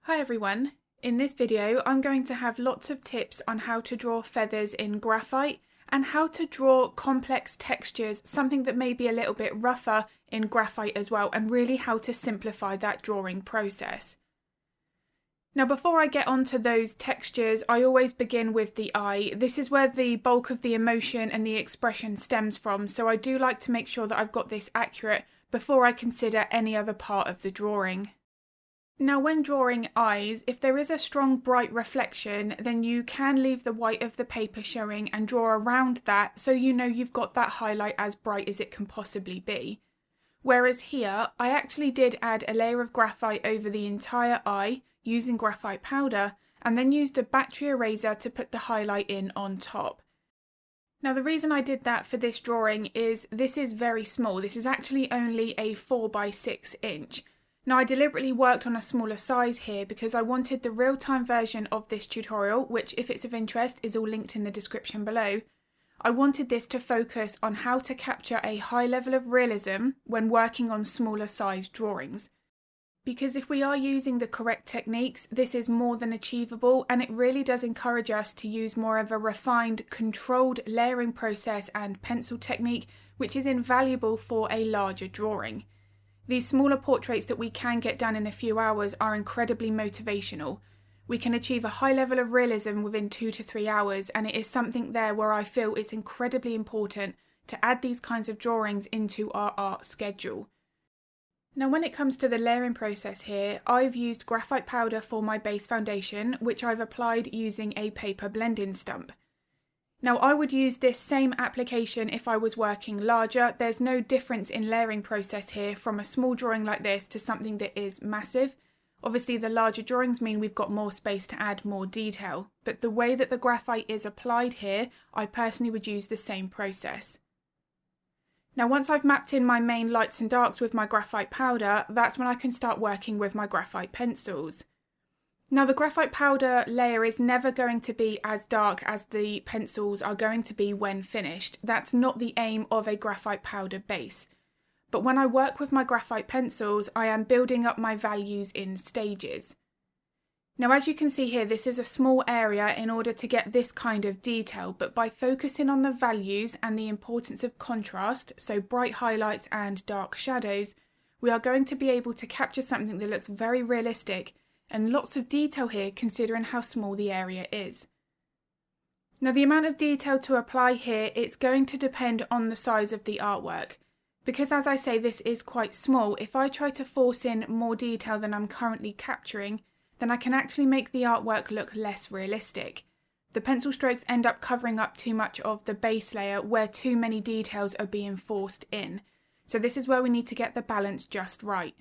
Hi everyone, in this video I'm going to have lots of tips on how to draw feathers in graphite and how to draw complex textures, something that may be a little bit rougher in graphite as well, and really how to simplify that drawing process. Now before I get onto those textures, I always begin with the eye. This is where the bulk of the emotion and the expression stems from, so I do like to make sure that I've got this accurate before I consider any other part of the drawing. Now when drawing eyes, if there is a strong bright reflection, then you can leave the white of the paper showing and draw around that so you know you've got that highlight as bright as it can possibly be. Whereas here, I actually did add a layer of graphite over the entire eye using graphite powder and then used a battery eraser to put the highlight in on top. Now the reason I did that for this drawing is this is very small. This is actually only a 4x6 inch. Now I deliberately worked on a smaller size here because I wanted the real-time version of this tutorial, which if it's of interest is all linked in the description below. I wanted this to focus on how to capture a high level of realism when working on smaller size drawings. Because if we are using the correct techniques, this is more than achievable, and it really does encourage us to use more of a refined, controlled layering process and pencil technique, which is invaluable for a larger drawing. These smaller portraits that we can get done in a few hours are incredibly motivational. We can achieve a high level of realism within 2 to 3 hours, and it is something there where I feel it's incredibly important to add these kinds of drawings into our art schedule. Now when it comes to the layering process here, I've used graphite powder for my base foundation, which I've applied using a paper blending stump. Now I would use this same application if I was working larger. There's no difference in layering process here from a small drawing like this to something that is massive. Obviously the larger drawings mean we've got more space to add more detail, but the way that the graphite is applied here, I personally would use the same process. Now once I've mapped in my main lights and darks with my graphite powder, that's when I can start working with my graphite pencils. Now the graphite powder layer is never going to be as dark as the pencils are going to be when finished. That's not the aim of a graphite powder base. But when I work with my graphite pencils, I am building up my values in stages. Now as you can see here, this is a small area in order to get this kind of detail, but by focusing on the values and the importance of contrast, so bright highlights and dark shadows, we are going to be able to capture something that looks very realistic and lots of detail here considering how small the area is. Now the amount of detail to apply here, it's going to depend on the size of the artwork. Because as I say, this is quite small, if I try to force in more detail than I'm currently capturing, then I can actually make the artwork look less realistic. The pencil strokes end up covering up too much of the base layer where too many details are being forced in. So this is where we need to get the balance just right.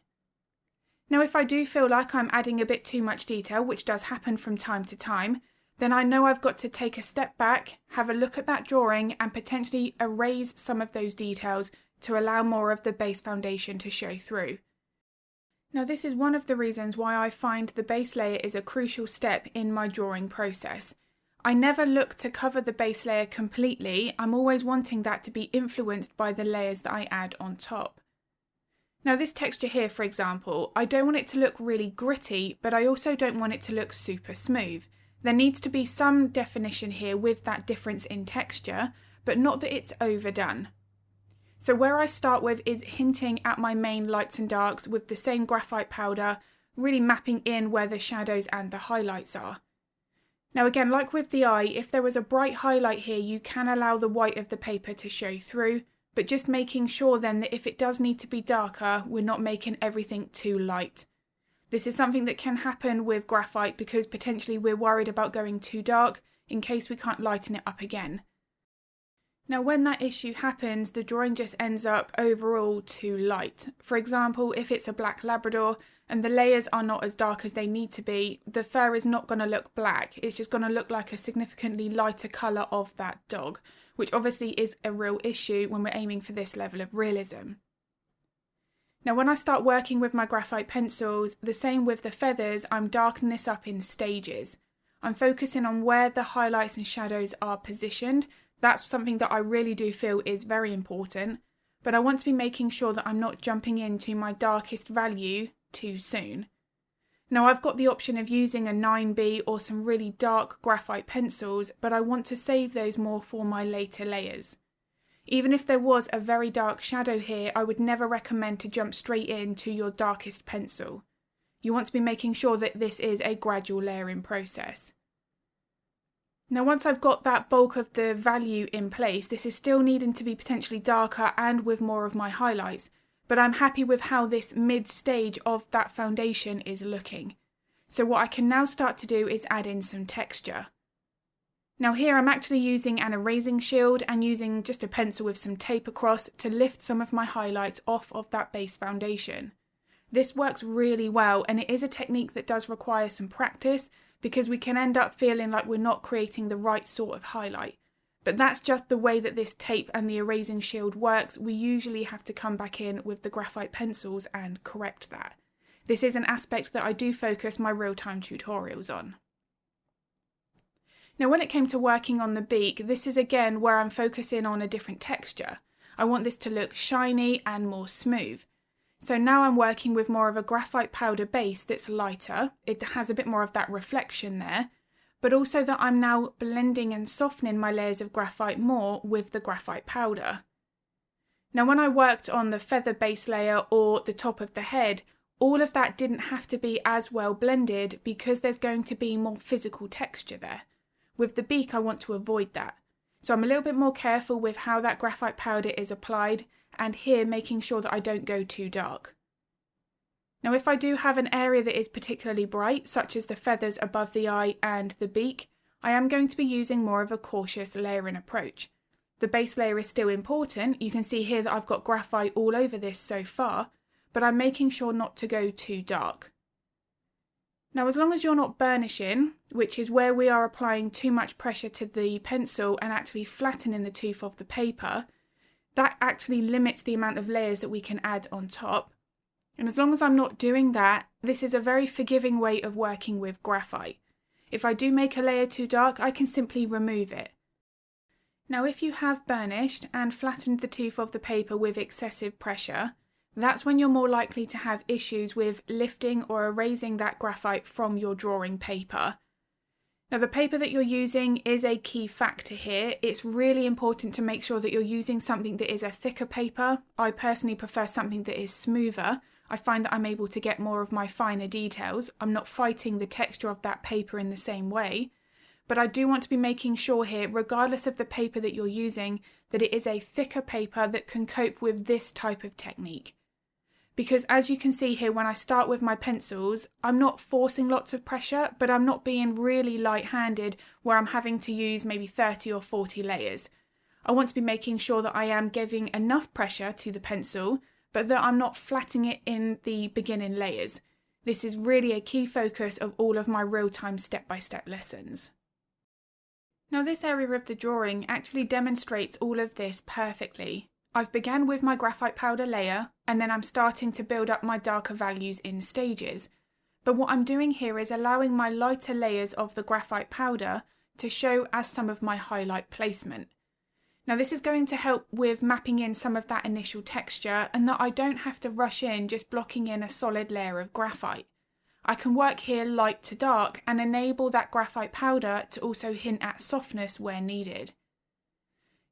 Now if I do feel like I'm adding a bit too much detail, which does happen from time to time, then I know I've got to take a step back, have a look at that drawing and potentially erase some of those details to allow more of the base foundation to show through. Now this is one of the reasons why I find the base layer is a crucial step in my drawing process. I never look to cover the base layer completely. I'm always wanting that to be influenced by the layers that I add on top. Now this texture here, for example, I don't want it to look really gritty, but I also don't want it to look super smooth. There needs to be some definition here with that difference in texture, but not that it's overdone. So where I start with is hinting at my main lights and darks with the same graphite powder, really mapping in where the shadows and the highlights are. Now again, like with the eye, if there was a bright highlight here, you can allow the white of the paper to show through, but just making sure then that if it does need to be darker, we're not making everything too light. This is something that can happen with graphite because potentially we're worried about going too dark in case we can't lighten it up again. Now when that issue happens, the drawing just ends up overall too light. For example, if it's a black Labrador and the layers are not as dark as they need to be, the fur is not going to look black. It's just going to look like a significantly lighter colour of that dog, which obviously is a real issue when we're aiming for this level of realism. Now when I start working with my graphite pencils, the same with the feathers, I'm darkening this up in stages. I'm focusing on where the highlights and shadows are positioned. That's something that I really do feel is very important, but I want to be making sure that I'm not jumping into my darkest value too soon. Now I've got the option of using a 9B or some really dark graphite pencils, but I want to save those more for my later layers. Even if there was a very dark shadow here, I would never recommend to jump straight into your darkest pencil. You want to be making sure that this is a gradual layering process. Now once I've got that bulk of the value in place, this is still needing to be potentially darker and with more of my highlights, but I'm happy with how this mid stage of that foundation is looking. So what I can now start to do is add in some texture. Now here I'm actually using an erasing shield and using just a pencil with some tape across to lift some of my highlights off of that base foundation. This works really well, and it is a technique that does require some practice because we can end up feeling like we're not creating the right sort of highlight. But that's just the way that this tape and the erasing shield works. We usually have to come back in with the graphite pencils and correct that. This is an aspect that I do focus my real-time tutorials on. Now when it came to working on the beak, this is again where I'm focusing on a different texture. I want this to look shiny and more smooth. So now I'm working with more of a graphite powder base that's lighter. It has a bit more of that reflection there, but also that I'm now blending and softening my layers of graphite more with the graphite powder. Now when I worked on the feather base layer or the top of the head, all of that didn't have to be as well blended because there's going to be more physical texture there. With the beak I want to avoid that. So I'm a little bit more careful with how that graphite powder is applied, and here making sure that I don't go too dark. Now if I do have an area that is particularly bright, such as the feathers above the eye and the beak, I am going to be using more of a cautious layering approach. The base layer is still important. You can see here that I've got graphite all over this so far, but I'm making sure not to go too dark. Now as long as you're not burnishing, which is where we are applying too much pressure to the pencil and actually flattening the tooth of the paper, that actually limits the amount of layers that we can add on top. And as long as I'm not doing that, this is a very forgiving way of working with graphite. If I do make a layer too dark, I can simply remove it. Now if you have burnished and flattened the tooth of the paper with excessive pressure, that's when you're more likely to have issues with lifting or erasing that graphite from your drawing paper. Now the paper that you're using is a key factor here. It's really important to make sure that you're using something that is a thicker paper. I personally prefer something that is smoother. I find that I'm able to get more of my finer details. I'm not fighting the texture of that paper in the same way. But I do want to be making sure here, regardless of the paper that you're using, that it is a thicker paper that can cope with this type of technique. Because as you can see here, when I start with my pencils, I'm not forcing lots of pressure, but I'm not being really light-handed where I'm having to use maybe 30 or 40 layers. I want to be making sure that I am giving enough pressure to the pencil, but that I'm not flattening it in the beginning layers. This is really a key focus of all of my real-time step-by-step lessons. Now this area of the drawing actually demonstrates all of this perfectly. I've began with my graphite powder layer, and then I'm starting to build up my darker values in stages. But what I'm doing here is allowing my lighter layers of the graphite powder to show as some of my highlight placement. Now this is going to help with mapping in some of that initial texture, and that I don't have to rush in just blocking in a solid layer of graphite. I can work here light to dark and enable that graphite powder to also hint at softness where needed.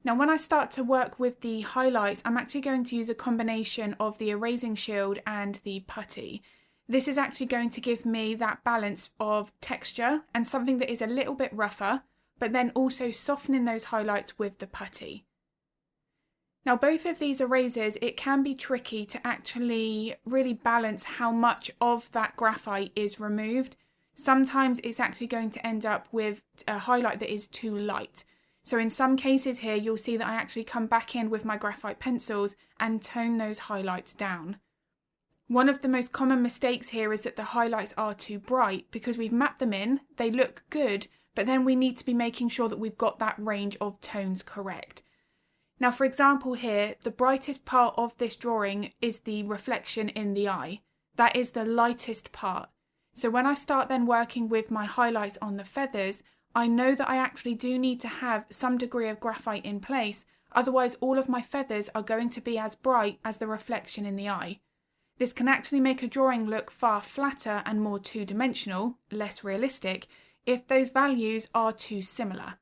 Now when I start to work with the highlights, I'm actually going to use a combination of the erasing shield and the putty. This is actually going to give me that balance of texture and something that is a little bit rougher, but then also softening those highlights with the putty. Now both of these erasers, it can be tricky to actually really balance how much of that graphite is removed. Sometimes it's actually going to end up with a highlight that is too light. So in some cases here, you'll see that I actually come back in with my graphite pencils and tone those highlights down. One of the most common mistakes here is that the highlights are too bright because we've mapped them in, they look good, but then we need to be making sure that we've got that range of tones correct. Now for example here, the brightest part of this drawing is the reflection in the eye. That is the lightest part. So when I start then working with my highlights on the feathers, I know that I actually do need to have some degree of graphite in place, otherwise all of my feathers are going to be as bright as the reflection in the eye. This can actually make a drawing look far flatter and more two-dimensional, less realistic, if those values are too similar.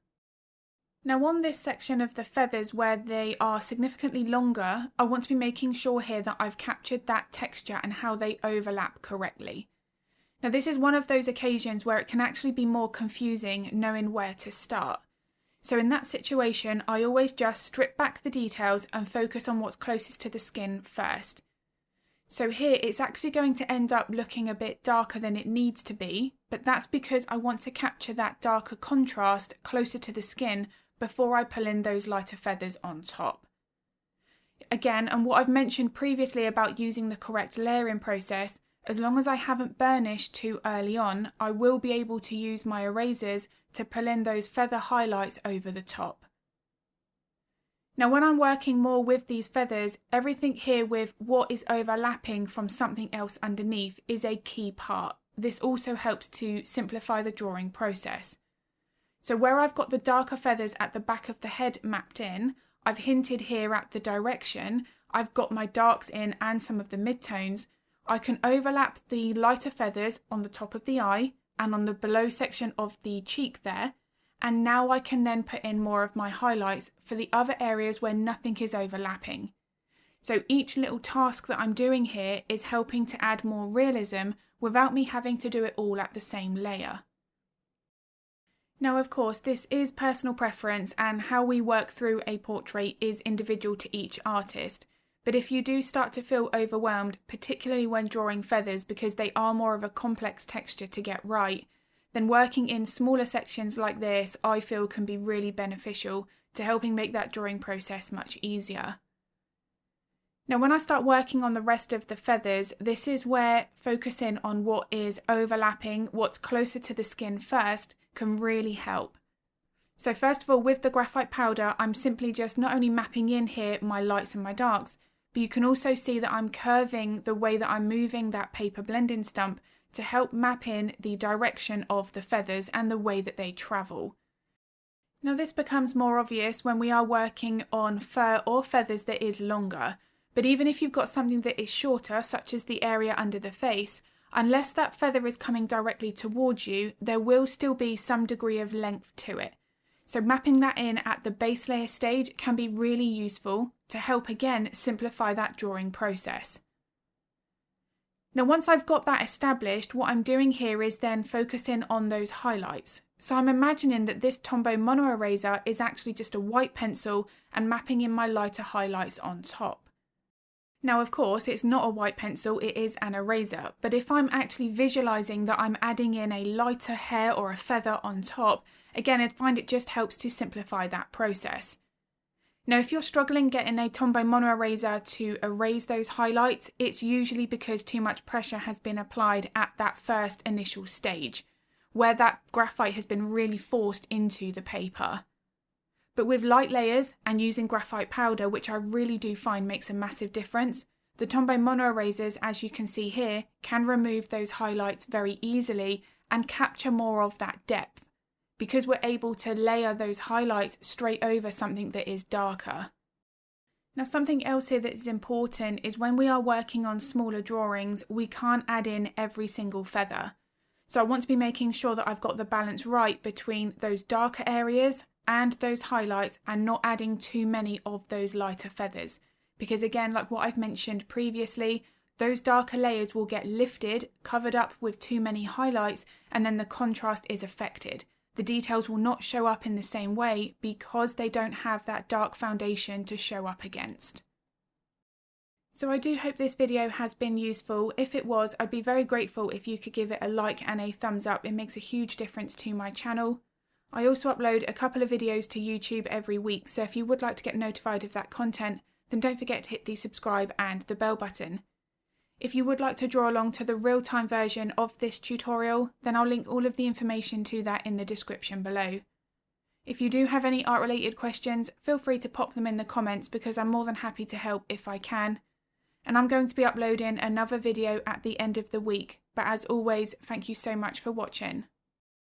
Now on this section of the feathers where they are significantly longer, I want to be making sure here that I've captured that texture and how they overlap correctly. Now this is one of those occasions where it can actually be more confusing knowing where to start. So in that situation, I always just strip back the details and focus on what's closest to the skin first. So here it's actually going to end up looking a bit darker than it needs to be, but that's because I want to capture that darker contrast closer to the skin before I pull in those lighter feathers on top. Again, and what I've mentioned previously about using the correct layering process, as long as I haven't burnished too early on, I will be able to use my erasers to pull in those feather highlights over the top. Now when I'm working more with these feathers, everything here with what is overlapping from something else underneath is a key part. This also helps to simplify the drawing process. So where I've got the darker feathers at the back of the head mapped in, I've hinted here at the direction, I've got my darks in and some of the midtones. I can overlap the lighter feathers on the top of the eye and on the below section of the cheek there, and now I can then put in more of my highlights for the other areas where nothing is overlapping. So each little task that I'm doing here is helping to add more realism without me having to do it all at the same layer. Now of course this is personal preference and how we work through a portrait is individual to each artist. But if you do start to feel overwhelmed, particularly when drawing feathers because they are more of a complex texture to get right, then working in smaller sections like this I feel can be really beneficial to helping make that drawing process much easier. Now when I start working on the rest of the feathers, this is where focusing on what is overlapping, what's closer to the skin first, can really help. So first of all, with the graphite powder, I'm simply just not only mapping in here my lights and my darks, but you can also see that I'm curving the way that I'm moving that paper blending stump to help map in the direction of the feathers and the way that they travel. Now this becomes more obvious when we are working on fur or feathers that is longer, but even if you've got something that is shorter, such as the area under the face, unless that feather is coming directly towards you, there will still be some degree of length to it. So mapping that in at the base layer stage can be really useful to help again simplify that drawing process. Now once I've got that established, what I'm doing here is then focusing on those highlights. So I'm imagining that this Tombow mono eraser is actually just a white pencil and mapping in my lighter highlights on top. Now of course it's not a white pencil, it is an eraser, but if I'm actually visualising that I'm adding in a lighter hair or a feather on top, again I find it just helps to simplify that process. Now if you're struggling getting a Tombow mono eraser to erase those highlights, it's usually because too much pressure has been applied at that first initial stage, where that graphite has been really forced into the paper. But with light layers and using graphite powder, which I really do find makes a massive difference, the Tombow mono erasers, as you can see here, can remove those highlights very easily and capture more of that depth, because we're able to layer those highlights straight over something that is darker. Now something else here that is important is when we are working on smaller drawings, we can't add in every single feather. So I want to be making sure that I've got the balance right between those darker areas and those highlights and not adding too many of those lighter feathers. Because again, like what I've mentioned previously, those darker layers will get lifted, covered up with too many highlights, and then the contrast is affected. The details will not show up in the same way because they don't have that dark foundation to show up against. So I do hope this video has been useful. If it was, I'd be very grateful if you could give it a like and a thumbs up. It makes a huge difference to my channel. I also upload a couple of videos to YouTube every week, so if you would like to get notified of that content, then don't forget to hit the subscribe and the bell button. If you would like to draw along to the real-time version of this tutorial, then I'll link all of the information to that in the description below. If you do have any art-related questions, feel free to pop them in the comments because I'm more than happy to help if I can. And I'm going to be uploading another video at the end of the week, but as always, thank you so much for watching.